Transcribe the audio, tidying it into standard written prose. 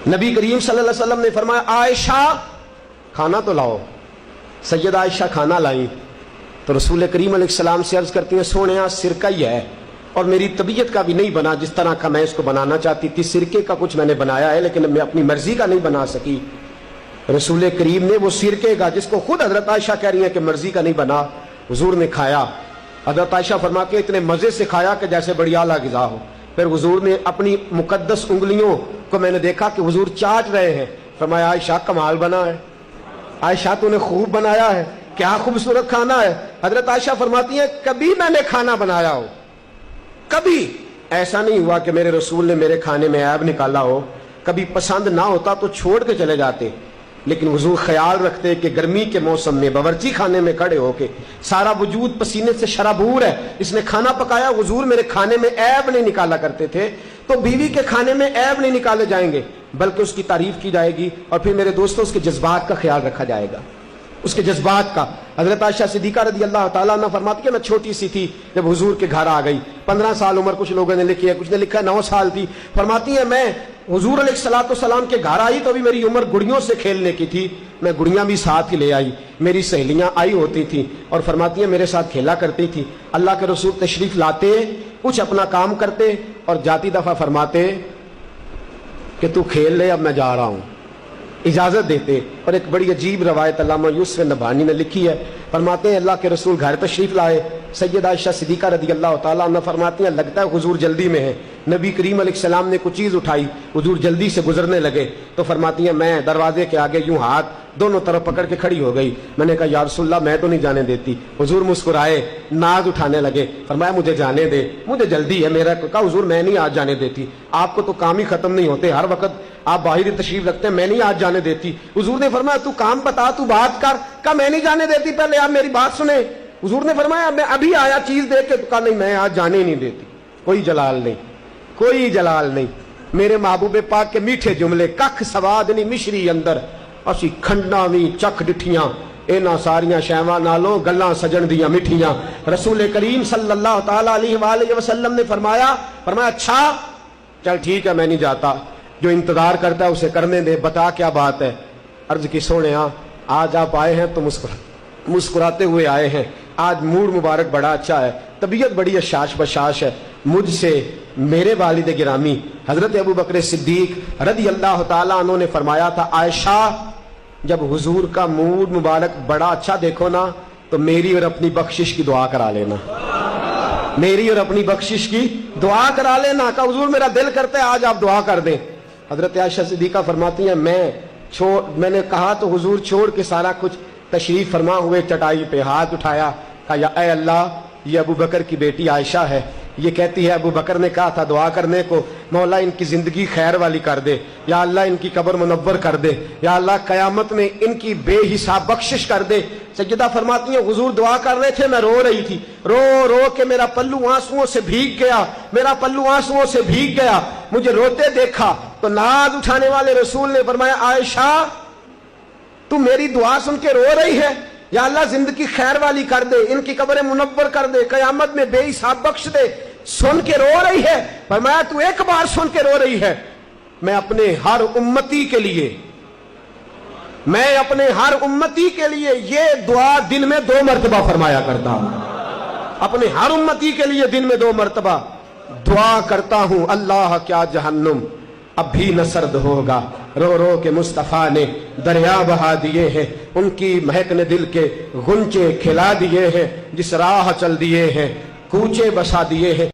نبی کریم صلی اللہ علیہ وسلم نے فرمایا عائشہ کھانا تو لاؤ۔ سید عائشہ کھانا لائیں تو رسول کریم علیہ السلام سے عرض کرتی ہیں سونیا سرکہ ہی ہے اور میری طبیعت کا بھی نہیں بنا جس طرح کا میں اس کو بنانا چاہتی تھی، سرکے کا کچھ میں نے بنایا ہے لیکن میں اپنی مرضی کا نہیں بنا سکی۔ رسول کریم نے وہ سرکے کا جس کو خود حضرت عائشہ کہہ رہی ہیں کہ مرضی کا نہیں بنا، حضور نے کھایا۔ حضرت عائشہ فرماتے ہیں اتنے مزے سے کھایا کہ جیسے بڑی اعلیٰ غذا ہو۔ پھر حضور نے اپنی مقدس انگلیوں کو میں نے دیکھا کہ حضور چاٹ رہے ہیں، فرمایا عائشہ کمال بنا ہے، عائشہ تو نے خوب بنایا ہے، کیا خوبصورت کھانا ہے۔ حضرت عائشہ فرماتی ہیں کبھی میں نے کھانا بنایا ہو، کبھی ایسا نہیں ہوا کہ میرے رسول نے میرے کھانے میں عیب نکالا ہو، کبھی پسند نہ ہوتا تو چھوڑ کے چلے جاتے، لیکن حضور خیال رکھتے کہ گرمی کے موسم میں باورچی خانے میں کھڑے ہو کے سارا وجود پسینے سے شرابور ہے، اس نے کھانا پکایا، حضور میرے کھانے میں عیب نہیں نکالا کرتے تھے۔ تو بیوی کے کھانے میں عیب نہیں نکالے جائیں گے بلکہ اس کی تعریف کی جائے گی، اور پھر میرے دوستوں اس کے جذبات کا خیال رکھا جائے گا، اس کے جذبات کا۔ حضرت عائشہ صدیقہ رضی اللہ تعالیٰ عنہ فرماتی کہ میں چھوٹی سی تھی جب حضور کے گھر آ گئی، 15 سال عمر، کچھ لوگوں نے لکھی ہے، کچھ نے لکھا ہے 9 سال تھی۔ فرماتی ہیں میں حضور علیہ السلام کے گھر آئی تو ابھی میری عمر گڑیوں سے کھیلنے کی تھی، میں گڑیاں بھی ساتھ ہی لے آئی، میری سہیلیاں آئی ہوتی تھیں اور فرماتی ہیں میرے ساتھ کھیلا کرتی تھی۔ اللہ کے رسول تشریف لاتے، کچھ اپنا کام کرتے اور جاتی دفعہ فرماتے کہ تو کھیل لے اب میں جا رہا ہوں، اجازت دیتے۔ اور ایک بڑی عجیب روایت علامہ یوسف نبہانی نے لکھی ہے، فرماتے ہیں اللہ کے رسول گھر تشریف لائے، سید عائشہ صدیقہ رضی اللہ تعالیٰ عنہ فرماتی ہیں لگتا ہے حضور جلدی میں ہے، نبی کریم علیہ السلام نے کچھ چیز اٹھائی، حضور جلدی سے گزرنے لگے تو فرماتی ہیں میں دروازے کے آگے یوں ہاتھ دونوں طرف پکڑ کے کھڑی ہو گئی، میں نے کہا یا رسول اللہ میں تو نہیں جانے دیتی۔ حضور مسکرائے، ناز اٹھانے لگے، فرمایا مجھے جانے دے، مجھے جلدی ہے میرا۔ کہا حضور میں نہیں آج جانے دیتی، آپ کو تو کام ہی ختم نہیں ہوتے، ہر وقت آپ باہر تشریف رکھتے ہیں، میں نہیں آج جانے دیتی۔ حضور نے فرمایا تو کام بتا، تو بات کر۔ کہا میں نہیں جانے دیتی، پہلے آپ میری بات سنیں۔ حضور نے فرمایا میں ابھی آیا چیز دیکھ کے، تو کہا نہیں میں آج جانے نہیں دیتی۔ کوئی جلال نہیں، کوئی جلال نہیں، میرے محبوب پاک کے میٹھے جملے، ککھ سواد نہیں مشری اندر اسی کھنڈا وی چکھ ڈٹھیاں، اینا ساریاں شیواں نالوں گلاں سجن دیاں مٹھیاں۔ رسول کریم صلی اللہ تعالیٰ علیہ وآلہ وسلم نے فرمایا اچھا چل ٹھیک ہے میں نہیں جاتا، جو انتظار کرتا ہے اسے کرنے دے، بتا کیا بات ہے۔ عرض کی سونیا آج آپ آئے ہیں تو مسکراتے ہوئے آئے ہیں، آج موڈ مبارک بڑا اچھا ہے، طبیعت بڑی اشاش بشاش ہے۔ مجھ سے میرے والد گرامی حضرت ابو بکر صدیق رضی اللہ تعالیٰ عنہ نے فرمایا تھا عائشہ جب حضور کا موڈ مبارک بڑا اچھا دیکھو نا تو میری اور اپنی بخشش کی دعا کرا لینا، میری اور اپنی بخشش کی دعا کرا لینا۔ کہ حضور میرا دل کرتا ہے آج آپ دعا کر دیں۔ حضرت عائشہ صدیقہ فرماتی ہیں میں نے کہا تو حضور چھوڑ کے سارا کچھ تشریف فرما ہوئے چٹائی پہ ہاتھ اٹھایا، کہا یا اے اللہ یہ ابو بکر کی بیٹی عائشہ ہے، یہ کہتی ہے ابو بکر نے کہا تھا دعا کرنے کو، مولا ان کی زندگی خیر والی کر دے، یا اللہ ان کی قبر منور کر دے، یا اللہ قیامت میں ان کی بے حساب بخشش کر دے۔ سیدہ فرماتی ہیں حضور دعا کر رہے تھے، میں رو رہی تھی، رو رو کے میرا پلو آنسوؤں سے بھیگ گیا، میرا پلو آنسوؤں سے بھیگ گیا۔ مجھے روتے دیکھا تو ناز اٹھانے والے رسول نے فرمایا عائشہ تو میری دعا سن کے رو رہی ہے، یا اللہ زندگی خیر والی کر دے، ان کی قبریں منور کر دے، قیامت میں بے حساب بخش دے، سن کے رو رہی ہے۔ فرمایا تو ایک بار سن کے رو رہی ہے، میں اپنے ہر امتی کے لیے یہ دعا دن میں 2 مرتبہ فرمایا کرتا ہوں، اپنے ہر امتی کے لیے دن میں 2 مرتبہ دعا کرتا ہوں، اللہ کیا جہنم اب بھی نہ سرد ہوگا، رو رو کے مصطفیٰ نے دریا بہا دیے ہیں، ان کی مہک نے دل کے غنچے کھلا دیے ہیں، جس راہ چل دیے ہیں کوچے بسا دیے ہیں۔